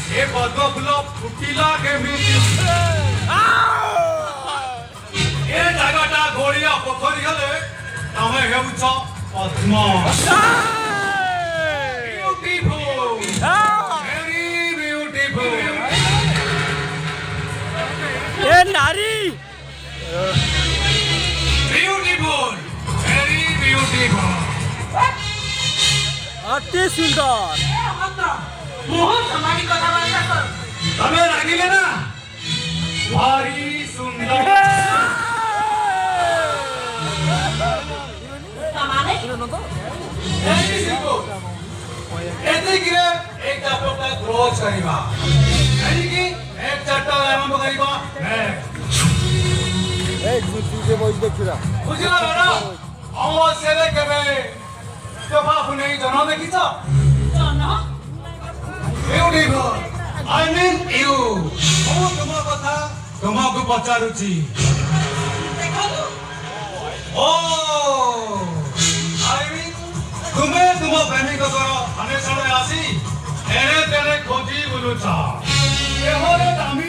ଏ ପଦ୍ମ ଫୁଲ ଫୁଟିଲା କେମିତି ଏ ଜାଗାଟା ଗୋଳିଆ ପୋଖରୀ ହେଲେ ତମେ ହେଉଛ ପଦ୍ମ ଭେରି ବ୍ୟୁଟିଫୁଲ ଏ ନାରୀ ବ୍ୟୁଟିଫୁଲ ଭେରି ବ୍ୟୁଟିଫୁଲ ଅତି ସୁନ୍ଦର ତମେ ରାଗିଲେ ନା ଭାରି ସୁନ୍ଦର ଏତିକିରେ ଏକ ଚାପ୍ଟରଟା କ୍ଲୋଜ କରିବା ଏତିକି ଏକ ଚାପ୍ଟର ଆରମ୍ଭ କରିବା ବୁଝିଲ ମ୍ୟାଡମ ଅମାବାସ୍ୟାରେ କେବେ ତୋଫା ଫୁଲେଇ ଜହ୍ନ ଦେଖିଛ Beautiful. I mean you. ମୁଁ ତୁମ କଥା ତୁମକୁ ପଚାରୁଛି ଓ I mean ତୁମେ ତୁମ ପ୍ରେମିକଙ୍କର ଅନ୍ୱେଷଣରେ ଆସି ଏଣେ ତେଣେ ଖୋଜି ବୁଲୁଛ